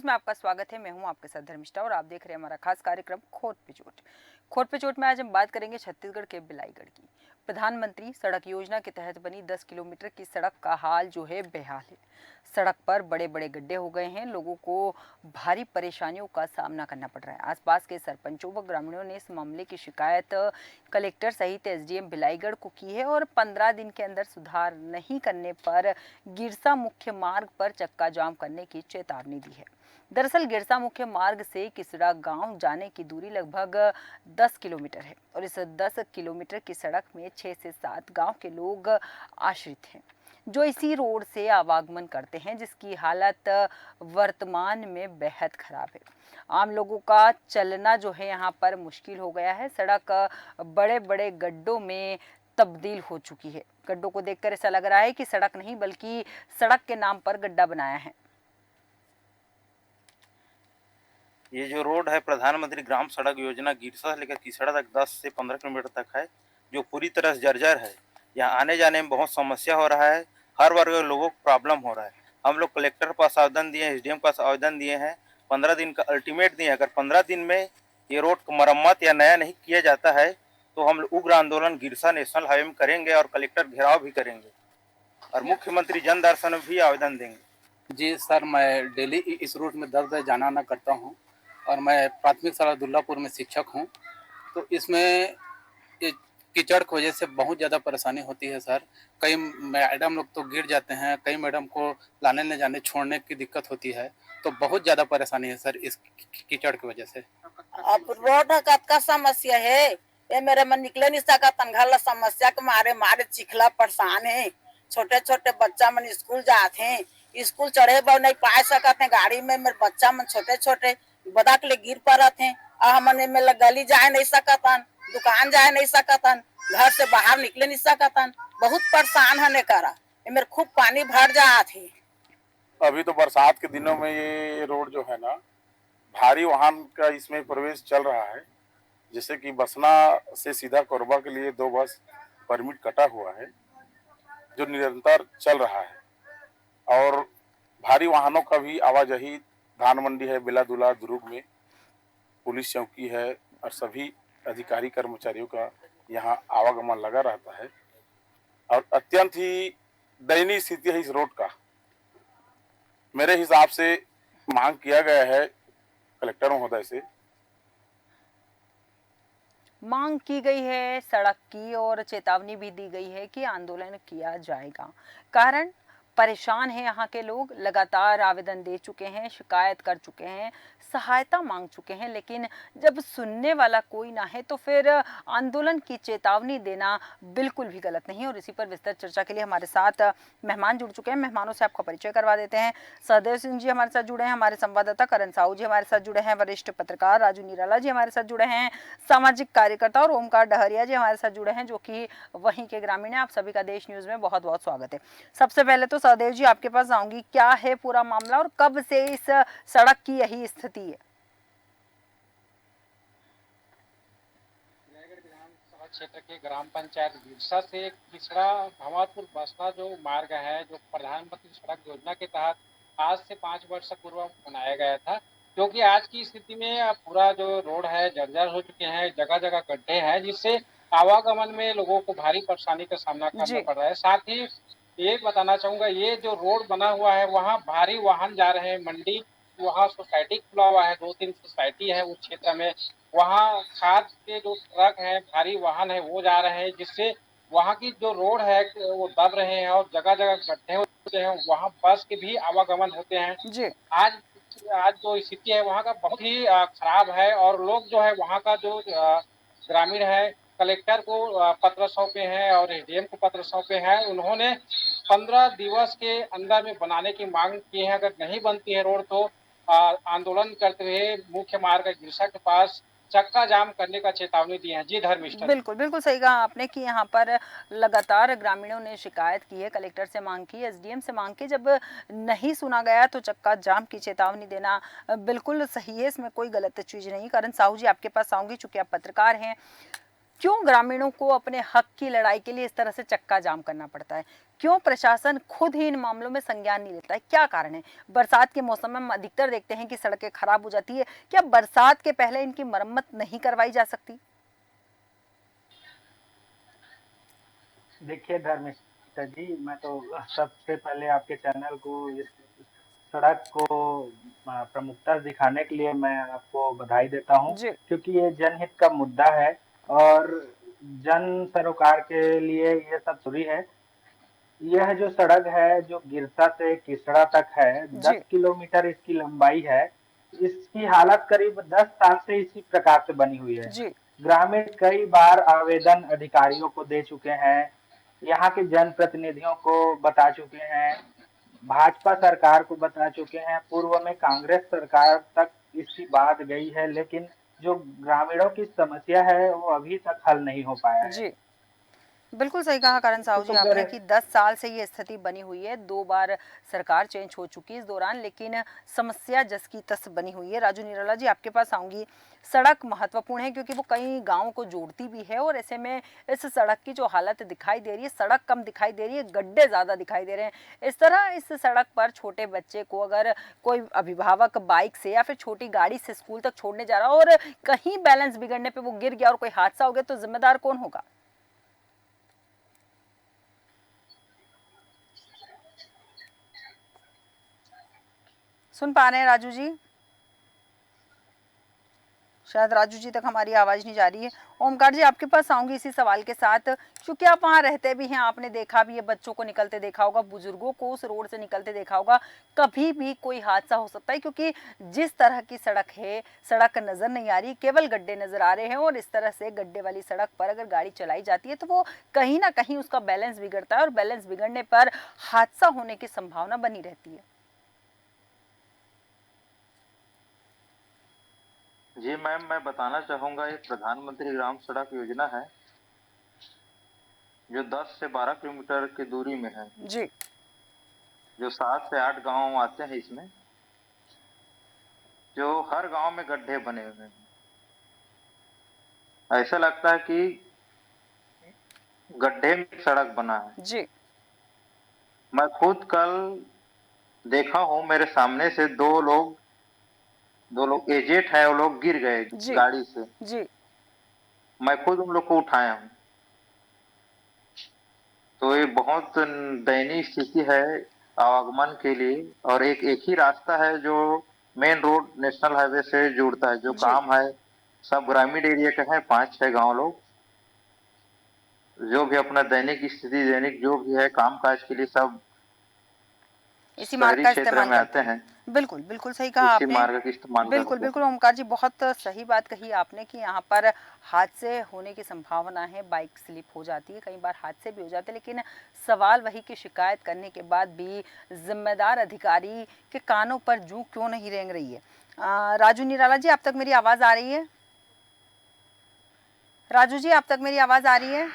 News में आपका स्वागत है। मैं हूं आपके साथ धर्मिष्ठा और आप देख रहे हैं हमारा खास कार्यक्रम खोट पे चोट। खोट पे चोट में आज हम बात करेंगे छत्तीसगढ़ के बिलाईगढ़ की। प्रधानमंत्री सड़क योजना के तहत बनी 10 किलोमीटर की सड़क का हाल जो है बेहाल है। सड़क पर बड़े बड़े गड्ढे हो गए हैं। लोगों को भारी परेशानियों का सामना करना पड़ रहा है। आसपास के सरपंचों व ग्रामीणों ने इस मामले की शिकायत कलेक्टर सहित एसडीएम बिलाईगढ़ को की है और 15 दिन के अंदर सुधार नहीं करने पर गिरसा मुख्य मार्ग पर चक्का जाम करने की चेतावनी दी है। दरअसल गिरसा मुख्य मार्ग से किसड़ा गांव जाने की दूरी लगभग 10 किलोमीटर है और इस 10 किलोमीटर की सड़क में 6 से 7 गांव के लोग आश्रित हैं जो इसी रोड से आवागमन करते हैं, जिसकी हालत वर्तमान में बेहद खराब है। आम लोगों का चलना जो है यहाँ पर मुश्किल हो गया है। सड़क बड़े बड़े गड्ढों में तब्दील हो चुकी है। गड्ढों को देखकर ऐसा लग रहा है कि सड़क नहीं बल्कि सड़क के नाम पर गड्ढा बनाया है। ये जो रोड है प्रधानमंत्री ग्राम सड़क योजना गिरसा से लेकर किसड़ा तक 10 से 15 किलोमीटर तक है, जो पूरी तरह से जर्जर है। यहाँ आने जाने में बहुत समस्या हो रहा है। हर वर्ग के लोगों को प्रॉब्लम हो रहा है। हम लोग कलेक्टर के पास आवेदन दिए हैं, एसडीएम के पास आवेदन दिए हैं। 15 दिन का अल्टीमेट दिए। अगर 15 दिन में ये रोड का मरम्मत या नया नहीं किया जाता है तो हम उग्र आंदोलन गिरसा नेशनल हाईवे में करेंगे और कलेक्टर घेराव भी करेंगे और मुख्यमंत्री जन दर्शन में भी आवेदन देंगे। जी सर, मैं डेली इस रूट में दर दर जाना आना करता हूँ और मैं प्राथमिक शाला दुर्लापुर में शिक्षक हूँ। तो इसमें ये कीचड़ की वजह से बहुत ज़्यादा परेशानी होती है सर। कई मैडम लोग तो गिर जाते हैं, कई मैडम को लाने ले जाने छोड़ने की दिक्कत होती है। तो बहुत ज़्यादा परेशानी है सर इस कीचड़ की वजह से। अब रोड का समस्या है। ये मेरे मन निकले नहीं सका तंगल समस्या के मारे मारे चिखला परेशान है। छोटे छोटे बच्चा मन स्कूल जाते हैं, स्कूल चढ़े बर नहीं पाए सकते हैं। गाड़ी में मेरे बच्चा मन छोटे छोटे बदक ले गिर पड़त हैं। हमने में गली जाए नहीं सकतन, दुकान जाए नहीं सकतन, घर से बाहर निकले नहीं सकतन। बहुत परेशान होने करा मेरे खूब पानी भर जात है। अभी तो बरसात के दिनों में ये रोड जो है ना, भारी वाहन का इसमें प्रवेश चल रहा है। जैसे कि बसना से सीधा कोरबा के लिए 2 बस परमिट कटा हुआ है जो निरंतर चल रहा है और भारी वाहनों का भी आवाजाही धान मंडी है, बेलादुला, दुर्ग में पुलिस चौकी है और सभी अधिकारी कर्मचारियों का यहाँ आवागमन लगा रहता है और अत्यंत ही दयनीय स्थिति है इस रोड का। मेरे हिसाब से मांग किया गया है कलेक्टर महोदय से। मांग की गई है सड़क की और चेतावनी भी दी गई है कि आंदोलन किया जाएगा। कारण परेशान है यहाँ के लोग, लगातार आवेदन दे चुके हैं, शिकायत कर चुके हैं, सहायता मांग चुके हैं, लेकिन जब सुनने वाला कोई ना है तो फिर आंदोलन की चेतावनी देना बिल्कुल भी गलत नहीं है। और इसी पर विस्तृत चर्चा के लिए हमारे साथ मेहमान जुड़ चुके हैं। मेहमानों से आपका परिचय करवा देते हैं। सहदेव सिंह जी हमारे साथ जुड़े हैं, हमारे संवाददाता करण साहू जी हमारे साथ जुड़े हैं, वरिष्ठ पत्रकार राजू निराला जी हमारे साथ जुड़े हैं, सामाजिक कार्यकर्ता और ओमकार डहरिया जी हमारे साथ जुड़े हैं जो कि वहीं के ग्रामीण हैं। आप सभी का देश न्यूज में बहुत बहुत स्वागत है। सबसे पहले तो सहदेव जी आपके पास आऊंगी, क्या है पूरा मामला और कब से इस सड़क की यही स्थिति है? क्षेत्र के ग्राम पंचायत गिरसा से किसड़ा भवादपुर बसना जो मार्ग है, जो प्रधानमंत्री सड़क योजना के तहत आज से 5 वर्ष पूर्व बनाया गया था, क्योंकि आज की स्थिति में पूरा जो रोड है जर्जर हो चुके हैं, जगह जगह गड्ढे हैं, जिससे आवागमन में लोगों को भारी परेशानी का सामना करना पड़ रहा है। साथ ही ये बताना चाहूंगा, ये जो रोड बना हुआ है वहाँ भारी वाहन जा रहे हैं मंडी, वहाँ सोसाइटी खुला हुआ है, 2-3 सोसाइटी है उस क्षेत्र में। वहाँ खाद के जो ट्रक है, भारी वाहन है, वो जा रहे हैं, जिससे वहाँ की जो रोड है वो दब रहे हैं और जगह जगह गड्ढे होते हैं, वहाँ बस के भी आवागमन होते हैं जी। आज आज जो स्थिति है वहाँ का बहुत ही खराब है और लोग जो है वहाँ का जो ग्रामीण है कलेक्टर को पत्र सौंपे हैं और एसडीएम को पत्र सौंपे हैं। उन्होंने 15 दिवस के अंदर में बनाने की मांग की है। अगर नहीं बनती है रोड तो आंदोलन करते हुए मुख्य मार्ग गिरसा के पास चक्का जाम करने का चेतावनी दी है। जी धर्मिष्ठा। बिल्कुल बिल्कुल सही कहा आपने कि यहाँ पर लगातार ग्रामीणों ने शिकायत की है, कलेक्टर से मांग की, एसडीएम से मांग की। जब नहीं सुना गया तो चक्का जाम की चेतावनी देना बिल्कुल सही है, इसमें कोई गलत चीज नहीं। करण साहू जी आपके पास आऊंगी, चूंकि आप पत्रकार हैं। क्यों ग्रामीणों को अपने हक की लड़ाई के लिए इस तरह से चक्का जाम करना पड़ता है? क्यों प्रशासन खुद ही इन मामलों में संज्ञान नहीं लेता है? क्या कारण है? बरसात के मौसम में हम अधिकतर देखते हैं कि सड़कें खराब हो जाती है। क्या बरसात के पहले इनकी मरम्मत नहीं करवाई जा सकती? देखिए धर्मेश जी, मैं तो सबसे पहले आपके चैनल को इस सड़क को प्रमुखता से दिखाने के लिए मैं आपको बधाई देता हूँ, जी। क्योंकि ये जनहित का मुद्दा है और जन सरोकार के लिए ये सब जरूरी है। यह जो सड़क है जो गिरसा से किसड़ा तक है, जी। 10 किलोमीटर इसकी लंबाई है। इसकी हालत करीब 10 साल से इसी प्रकार से बनी हुई है। जी। ग्रामीण कई बार आवेदन अधिकारियों को दे चुके हैं, यहाँ के जनप्रतिनिधियों को बता चुके हैं, भाजपा सरकार को बता चुके हैं, पूर्व में कांग्रेस सरकार तक इसकी बात गई है, लेकिन जो ग्रामीणों की समस्या है वो अभी तक हल नहीं हो पाया है। जी। बिल्कुल सही कहा करण साहू जी तो आपने कि 10 साल से ये स्थिति बनी हुई है। 2 बार सरकार चेंज हो चुकी है इस दौरान, लेकिन समस्या जस की तस बनी हुई है। राजू निराला जी, आपके पास आऊंगी। सड़क महत्वपूर्ण है क्योंकि वो कई गांवों को जोड़ती भी है और ऐसे में इस सड़क की जो हालत दिखाई दे रही है, सड़क कम दिखाई दे रही है, गड्ढे ज़्यादा दिखाई दे रहे हैं। इस तरह इस सड़क पर छोटे बच्चे को अगर कोई अभिभावक बाइक से या फिर छोटी गाड़ी से स्कूल तक छोड़ने जा रहा हो और कहीं बैलेंस बिगड़ने पर वो गिर गया और कोई हादसा हो गया, तो जिम्मेदार कौन होगा? सुन पा रहे हैं राजू जी? शायद राजू जी तक हमारी आवाज़ नहीं जा रही है। ओमकार जी, आपके पास आऊंगी इसी सवाल के साथ, क्योंकि आप वहाँ रहते भी हैं, आपने देखा भी है, बच्चों को निकलते देखा होगा, बुजुर्गों को उस रोड से निकलते देखा होगा। कभी भी कोई हादसा हो सकता है क्योंकि जिस तरह की सड़क है, सड़क नज़र नहीं आ रही, केवल गड्ढे नज़र आ रहे हैं और इस तरह से गड्ढे वाली सड़क पर अगर गाड़ी चलाई जाती है तो वो कहीं ना कहीं उसका बैलेंस बिगड़ता है और बैलेंस बिगड़ने पर हादसा होने की संभावना बनी रहती है। जी मैम, मैं बताना चाहूँगा, ये प्रधानमंत्री ग्राम सड़क योजना है जो 10 से 12 किलोमीटर की दूरी में है, जी। जो 7 से 8 गांव आते हैं इसमें, जो हर गांव में गड्ढे बने हुए हैं। ऐसा लगता है कि गड्ढे में सड़क बना है। जी। मैं खुद कल देखा हूँ, मेरे सामने से दो लोग एजेड है, वो लोग गिर गए जी। गाड़ी से। जी। मैं खुद उन लोग को उठाया हूँ। तो ये बहुत दयनीय स्थिति है आवागमन के लिए। और एक ही रास्ता है जो मेन रोड नेशनल हाईवे से जुड़ता है। जो जी। काम है सब ग्रामीण एरिया के हैं, 5-6 गांव लोग जो भी अपना दैनिक स्थिति, दैनिक जो भी है काम काज के लिए सब इसी मार्ग शहरी का क्षेत्र इस्तेमाल में आते करते हैं। हैं, बिल्कुल, बिल्कुल सही कहा इसी आपने। मार्ग का इस्तेमाल बिल्कुल, करते हैं। बिल्कुल ओमकार जी, बहुत सही बात कही आपने कि यहाँ पर हादसे होने की संभावना है, बाइक स्लिप हो जाती है, कई बार हादसे भी हो जाते हैं, लेकिन सवाल वही कि शिकायत करने के बाद भी जिम्मेदार अधिकारी के कानों पर जूं क्यों नहीं रेंग रही है। राजू निराला जी, आप तक मेरी आवाज़ आ रही है? राजू जी, आप तक मेरी आवाज़ आ रही है?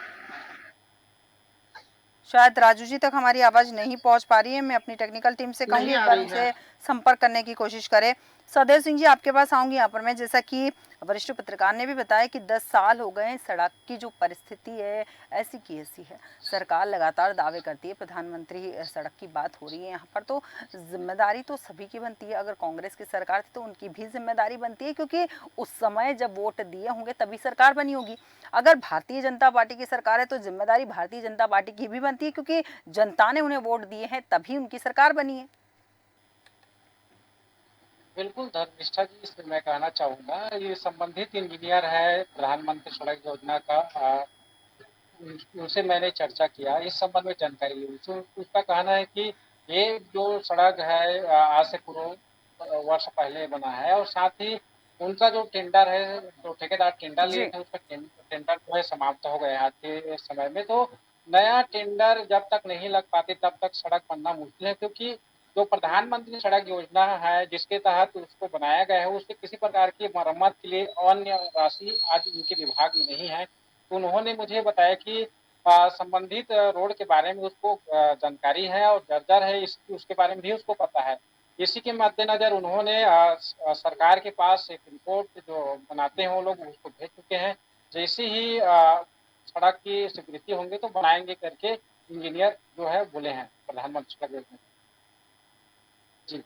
शायद राजू जी तक हमारी आवाज़ नहीं पहुंच पा रही है। मैं अपनी टेक्निकल टीम से कहूँगी एक बार उनसे संपर्क करने की कोशिश करें। सदैव सिंह जी, आपके पास आऊँगी यहाँ पर मैं। जैसा कि वरिष्ठ पत्रकार ने भी बताया कि 10 साल हो गए, सड़क की जो परिस्थिति है ऐसी की ऐसी है। सरकार लगातार दावे करती है, प्रधानमंत्री सड़क की बात हो रही है यहाँ पर, तो जिम्मेदारी तो सभी की बनती है। अगर कांग्रेस की सरकार थी तो उनकी भी जिम्मेदारी बनती है, क्योंकि उस समय जब वोट दिए होंगे तभी सरकार बनी होगी। अगर भारतीय जनता पार्टी की सरकार है तो जिम्मेदारी भारतीय जनता पार्टी की भी बनती है, क्योंकि जनता ने उन्हें वोट दिए हैं तभी उनकी सरकार बनी है। बिल्कुल धर्मिष्ठा जी, इसमें मैं कहना चाहूँगा, ये संबंधित इंजीनियर है प्रधानमंत्री सड़क योजना का, उनसे मैंने चर्चा किया, इस संबंध में जानकारी ली। उसका कहना है कि ये जो सड़क है आज से पूर्व वर्ष पहले बना है और साथ ही उनका जो टेंडर है, जो ठेकेदार टेंडर लिए जी। थे, उसका टेंडर जो है समाप्त हो गया आज के समय में। तो नया टेंडर जब तक नहीं लग पाते तब तक सड़क बनना मुश्किल है, क्योंकि जो प्रधानमंत्री सड़क योजना है जिसके तहत उसको बनाया गया है, उसके किसी प्रकार की मरम्मत के लिए अन्य राशि आज उनके विभाग में नहीं है। तो उन्होंने मुझे बताया कि संबंधित रोड के बारे में उसको जानकारी है और जर्जर है, उसके बारे में भी उसको पता है। इसी के मद्देनजर उन्होंने सरकार के पास एक रिपोर्ट जो बनाते हैं वो लोग उसको भेज चुके हैं, जैसे ही सड़क की स्वीकृति होंगे तो बनाएंगे करके इंजीनियर जो है बोले हैं प्रधानमंत्री सड़क योजना। जी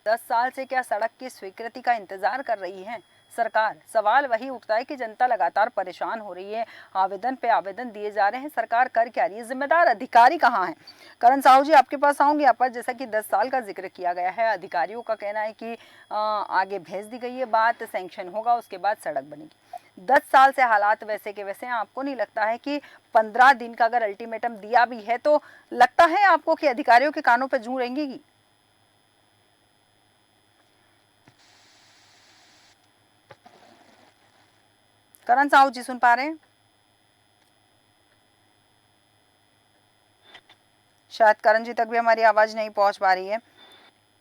10 साल से क्या सड़क की स्वीकृति का इंतजार कर रही है सरकार? सवाल वही उठता है कि जनता लगातार परेशान हो रही है, आवेदन पे आवेदन दिए जा रहे हैं, सरकार कर क्या रही है? जिम्मेदार अधिकारी कहाँ हैं? करण साहू जी, आपके पास आऊंगी। यहाँ पर जैसा कि 10 साल का जिक्र किया गया है, अधिकारियों का कहना है कि आगे भेज दी गई है बात, सैंक्शन होगा उसके बाद सड़क बनेगी। 10 साल से हालात वैसे के वैसे हैं। आपको नहीं लगता है कि 15 दिन का अगर अल्टीमेटम दिया भी है तो लगता है आपको कि अधिकारियों के कानों पर जूं रेंगेगी? करण साहू जी सुन पा रहे हैं? शायद करण जी तक भी हमारी आवाज नहीं पहुंच पा रही है।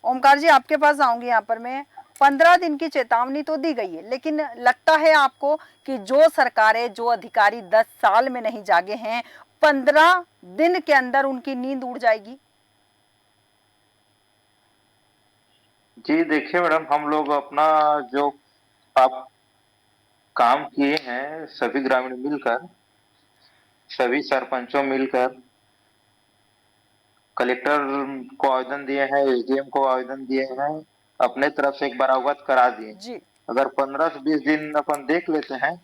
ओमकार जी, आपके पास आऊंगी। यहाँ पर मैं 15 दिन की चेतावनी तो दी गई है, लेकिन लगता है आपको कि जो सरकारें, जो अधिकारी 10 साल में नहीं जागे हैं, 15 दिन के अंदर उनकी नींद उड़ जाएगी? जी देखिए मैडम, हम लोग अपना जो आप काम किए हैं सभी ग्रामीण मिलकर, सभी सरपंचों मिलकर कलेक्टर को आवेदन दिए हैं, एसडीएम को आवेदन दिए हैं, अपने तरफ से एक बार अवगत करा दिए। जी अगर 15 से 20 दिन अपन देख लेते हैं,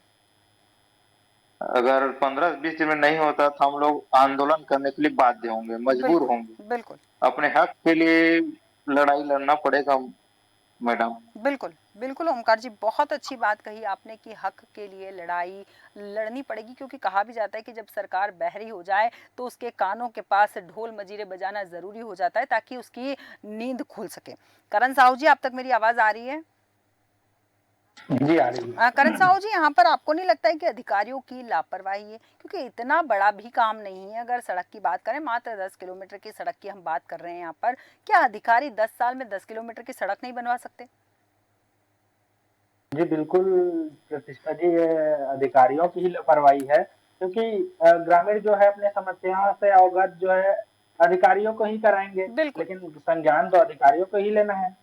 अगर 15 से 20 दिन में नहीं होता तो हम लोग आंदोलन करने के लिए बाध्य होंगे, मजबूर बिल्कुल होंगे। बिल्कुल अपने हक के लिए लड़ाई लड़ना पड़ेगा मैडम। बिल्कुल बिल्कुल ओमकार जी, बहुत अच्छी बात कही आपने कि हक के लिए लड़ाई लड़नी पड़ेगी, क्योंकि कहा भी जाता है कि जब सरकार बहरी हो जाए तो उसके कानों के पास ढोल मजीरे बजाना जरूरी हो जाता है ताकि उसकी नींद खुल सके। करण साहू जी, आप तक मेरी आवाज आ रही है? जी आ रही है। करण साहू जी, यहाँ पर आपको नहीं लगता है कि अधिकारियों की लापरवाही है? क्योंकि इतना बड़ा भी काम नहीं है। अगर सड़क की बात करें, मात्र 10 किलोमीटर की सड़क की हम बात कर रहे हैं यहाँ पर, क्या अधिकारी 10 साल में 10 किलोमीटर की सड़क नहीं बनवा सकते? जी बिल्कुल प्रतिष्ठा जी, ये अधिकारियों की ही लापरवाही है, क्योंकि ग्रामीण जो है अपने समस्याओं से अवगत जो है अधिकारियों को ही कराएंगे, बिल्कुल लेकिन संज्ञान तो अधिकारियों को ही लेना है।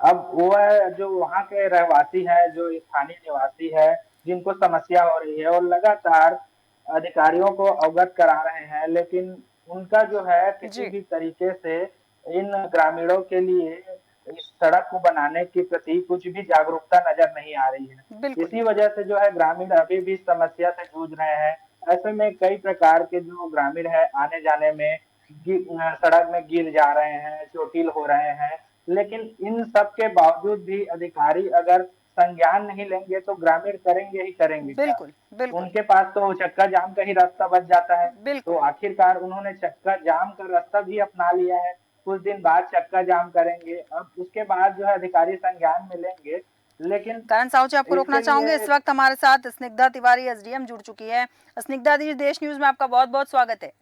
अब वो है जो वहाँ के रहवासी है, जो स्थानीय निवासी है, जिनको समस्या हो रही है, और लगातार अधिकारियों को अवगत करा रहे हैं, लेकिन उनका जो है किसी जी भी तरीके से इन ग्रामीणों के लिए इस सड़क को बनाने के प्रति कुछ भी जागरूकता नजर नहीं आ रही है। बिल्कुल इसी वजह से जो है ग्रामीण अभी भी समस्या से जूझ रहे हैं। ऐसे में कई प्रकार के जो ग्रामीण है आने जाने में सड़क में गिर जा रहे हैं, चोटिल हो रहे हैं, लेकिन इन सब के बावजूद भी अधिकारी अगर संज्ञान नहीं लेंगे तो ग्रामीण करेंगे ही करेंगे क्या? बिल्कुल बिल्कुल उनके पास तो चक्का जाम का ही रास्ता बच जाता है। तो बिल्कुल आखिरकार उन्होंने चक्का जाम का रास्ता भी अपना लिया है। कुछ दिन बाद चक्का जाम करेंगे, अब उसके बाद जो है अधिकारी संज्ञान में लेंगे, लेकिन करण साहू जी, आपको रोकना इसके चाहूंगे। लिए इस वक्त हमारे साथ स्निग्धा तिवारी एसडीएम जुड़ चुकी है। स्निग्धा जी, देश न्यूज में आपका बहुत बहुत स्वागत है।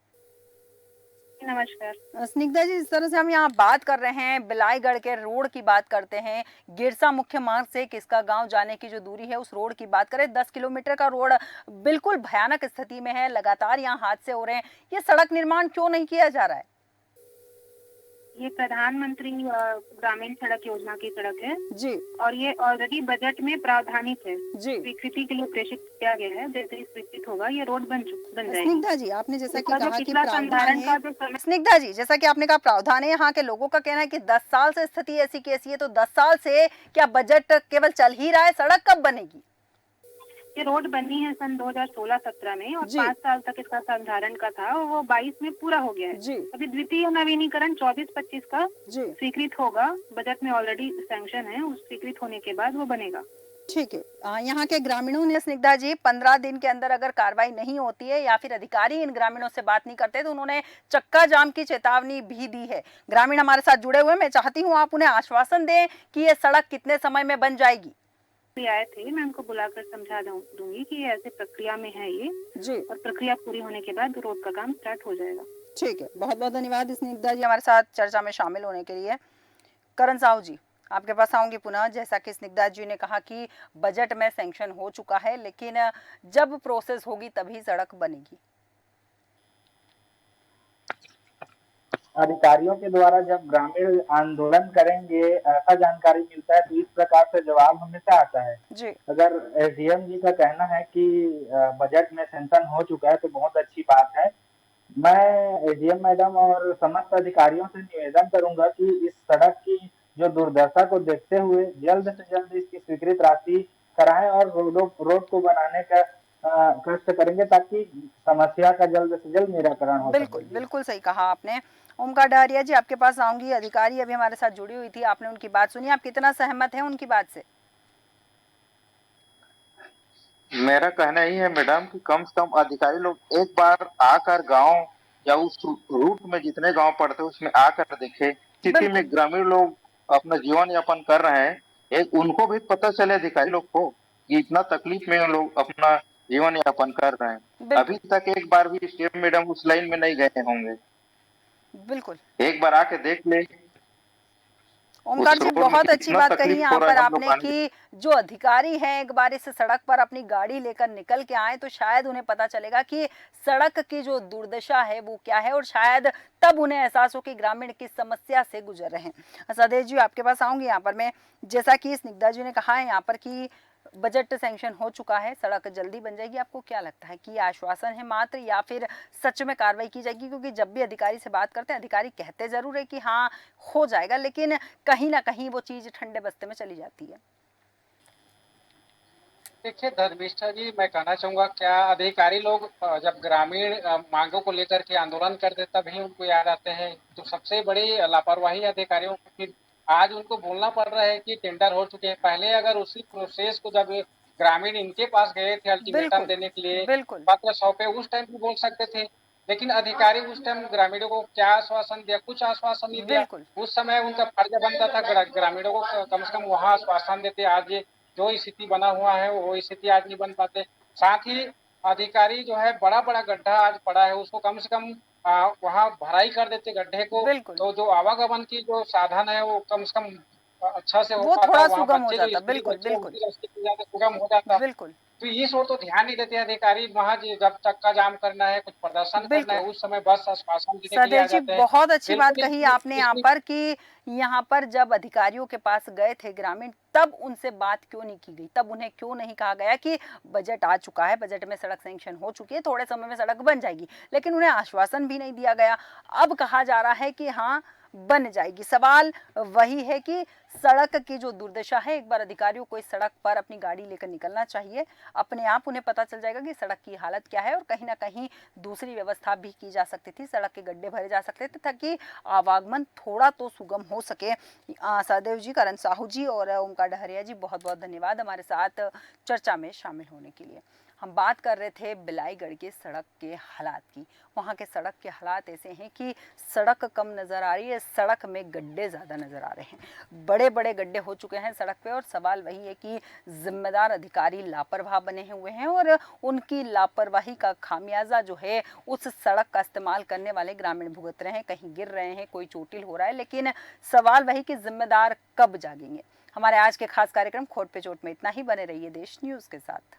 नमस्कार। स्निग्धा जी, जिस तरह से हम यहाँ बात कर रहे हैं, बिलाईगढ़ के रोड की बात करते हैं, गिरसा मुख्य मार्ग से किसका गांव जाने की जो दूरी है उस रोड की बात करें, 10 किलोमीटर का रोड बिल्कुल भयानक स्थिति में है, लगातार यहाँ हादसे हो रहे हैं। ये सड़क निर्माण क्यों नहीं किया जा रहा है? ये प्रधानमंत्री ग्रामीण सड़क योजना की सड़क है जी और ये ऑलरेडी बजट में प्रावधानित है। जी स्वीकृति के लिए प्रेषित किया गया है। जैसे ही स्वीकृत होगा ये रोड बन जाएगी। स्निग्धा जी, आपने जैसा कि इसका जो कहा कि पिछला प्रावधान संधारण का है, जो समय स्निग्धा जी जैसा कि आपने कहा प्रावधान है, यहाँ के लोगों का कहना है कि 10 साल से स्थिति ऐसी की ऐसी है, तो 10 साल से क्या बजट केवल चल ही रहा है? सड़क कब बनेगी? ये रोड बनी है सन 2016-17 में और जी 5 साल तक इसका संधारण का था और वो 22 में पूरा हो गया है। जी अभी द्वितीय नवीनीकरण 24-25 का जी स्वीकृत होगा। बजट में ऑलरेडी सैंक्शन है, उस स्वीकृत होने के बाद वो बनेगा। ठीक है। यहाँ के ग्रामीणों ने, स्निग्धा जी, 15 दिन के अंदर अगर कार्रवाई नहीं होती है या फिर अधिकारी इन ग्रामीणों से बात नहीं करते तो उन्होंने चक्का जाम की चेतावनी भी दी है। ग्रामीण हमारे साथ जुड़े हुए, मैं चाहती हूँ आप उन्हें आश्वासन दें कि ये सड़क कितने समय में बन जाएगी। आए थे, मैं उनको बुलाकर समझा दूंगी कि ऐसे प्रक्रिया में है ये जी और प्रक्रिया पूरी होने के बाद रोड का काम स्टार्ट हो जाएगा। ठीक है, बहुत बहुत धन्यवाद स्निग्धा जी हमारे साथ चर्चा में शामिल होने के लिए। करण साहू जी, आपके पास आऊंगी पुनः। जैसा कि स्निग्धा जी ने कहा कि बजट में सैंक्शन हो चुका है, लेकिन जब प्रोसेस होगी तभी सड़क बनेगी। अधिकारियों के द्वारा जब ग्रामीण आंदोलन करेंगे ऐसा जानकारी मिलता है तो इस प्रकार से जवाब हमेशा आता है। जी अगर एसडीएम जी का कहना है कि बजट में सेंक्शन हो चुका है तो बहुत अच्छी बात है। मैं एडीएम मैडम और समस्त अधिकारियों से निवेदन करूंगा कि इस सड़क की जो दुर्दशा को देखते हुए जल्द से जल्द इसकी स्वीकृत राशि कराएं और रोड को बनाने का कष्ट करेंगे ताकि समस्या का जल्द से जल्द निराकरण हो बिल्कुल सके। बिल्कुल सही कहा आपने। ओमकार डहरिया जी, आपके पास आऊंगी। अधिकारी अभी हमारे साथ जुड़ी हुई थी, आपने उनकी बात सुनी, आप कितना सहमत हैं उनकी बात से? मेरा कहना ही है मैडम कि कम से कम अधिकारी लोग एक बार आकर गांव या उस रूट में जितने गांव पड़ते हैं उसमें आकर देखे स्थिति में बिल्कुल ग्रामीण लोग अपना जीवन यापन कर रहे हैं। एक उनको भी पता चले अधिकारी लोग को कि इतना तकलीफ में लोग अपना जीवन यापन कर रहे हैं। अभी बिल्कुल तक एक बार भी स्टेट मैडम उस लाइन में नहीं गए होंगे, बिल्कुल। एक बार आके देख ले ओमकार उस जी, रोड में बहुत अच्छी कितना बात कही तकलीफ यहाँ हो रहा पर है हम लोग आपने आने। कि जो अधिकारी हैं एक बार इस सड़क पर अपनी गाड़ी लेकर निकल के आए तो शायद उन्हें पता चलेगा कि सड़क की जो दुर्दशा है वो क्या है, और शायद तब उन्हें एहसास हो कि ग्रामीण किस समस्या से गुजर रहे हैं। सदेश जी, आपके पास आऊंगी यहाँ पर मैं। जैसा कि स्निग्धा जी ने कहा है यहाँ पर कि बजट सैंक्शन हो चुका है, सड़क जल्दी बन जाएगी, आपको क्या लगता है कि आश्वासन है मात्र या फिर सच में कार्रवाई की जाएगी? क्योंकि जब भी अधिकारी से बात करते हैं अधिकारी कहते जरूर है कि हाँ हो जाएगा, लेकिन कहीं ना कहीं वो चीज ठंडे बस्ते में चली जाती है। देखिए धर्मिष्ठा जी, मैं कहना चाहूंगा, क्या अधिकारी लोग जब ग्रामीण मांगों को लेकर के आंदोलन करते तभी उनको याद आते हैं? तो सबसे बड़ी लापरवाही अधिकारियों को फिर आज उनको बोलना पड़ रहा है कि टेंडर हो चुके हैं। पहले अगर उसी प्रोसेस को जब ग्रामीण इनके पास गए थे अल्टीमेटम बिल्कुल देने के लिए, बिल्कुल पत्र सौंपे, उस टाइम भी बोल सकते थे। लेकिन अधिकारी उस टाइम ग्रामीणों को क्या आश्वासन दिया? कुछ आश्वासन नहीं दिया। बिल्कुल उस समय उनका फर्ज बनता था ग्रामीणों को कम से कम वहाँ आश्वासन देते। आज जो स्थिति बना हुआ है वो स्थिति आज नहीं बन पाते। साथ ही अधिकारी जो है बड़ा बड़ा गड्ढा आज पड़ा है उसको कम से कम वहाँ भराई कर देते गड्ढे को, बिल्कुल तो जो आवागमन की जो साधन है वो कम से कम अच्छा से हो वो पाता। थोड़ा वहाँ सुगम हो बच्चे जो जाता। स्कूली बिल्कुल बच्चे हैं बिल्कुल उनकी स्थिति ज्यादा सुगम हो जाता। बिल्कुल तो इस ओर तो ध्यान नहीं देते अधिकारी। वहाँ जब चक्का जाम करना है, कुछ प्रदर्शन करना है, बिल्कुल। उस समय बस आश्वासन देने के लिए आ सदैव जी, जाते हैं। बहुत अच्छी बात बिल्कुल कही आपने यहाँ इसमें पर कि यहाँ पर जब अधिकारियों के पास गए थे ग्रामीण, तब उनसे बात क्यों नहीं की गई? तब उन्हें क्यों नहीं कहा गया कि बजट आ चुका है, बजट में सड़क सैंक्शन हो चुकी है, थोड़े समय में सड़क बन जाएगी? लेकिन उन्हें आश्वासन भी नहीं दिया गया। अब कहा जा रहा है कि हाँ बन जाएगी। सवाल वही है कि सड़क की जो दुर्दशा है, एक बार अधिकारियों को इस सड़क पर अपनी गाड़ी लेकर निकलना चाहिए, अपने आप उन्हें पता चल जाएगा कि सड़क की हालत क्या है, और कहीं ना कहीं दूसरी व्यवस्था भी की जा सकती थी, सड़क के गड्ढे भरे जा सकते थे ताकि आवागमन थोड़ा तो सुगम हो सके। सहदेव जी, करण साहू जी और ओमकार डहरिया जी, बहुत बहुत धन्यवाद हमारे साथ चर्चा में शामिल होने के लिए। हम बात कर रहे थे बिलाईगढ़ के सड़क के हालात की। वहाँ के सड़क के हालात ऐसे हैं कि सड़क कम नज़र आ रही है, सड़क में गड्ढे ज़्यादा नज़र आ रहे हैं, बड़े बड़े गड्ढे हो चुके हैं सड़क पे। और सवाल वही है कि जिम्मेदार अधिकारी लापरवाह बने हुए हैं और उनकी लापरवाही का खामियाजा जो है उस सड़क का इस्तेमाल करने वाले ग्रामीण भुगत रहे हैं। कहीं गिर रहे हैं, कोई चोटिल हो रहा है, लेकिन सवाल वही कि जिम्मेदार कब जागेंगे। हमारे आज के खास कार्यक्रम खोट पे चोट में इतना ही। बने रहिए देश न्यूज़ के साथ।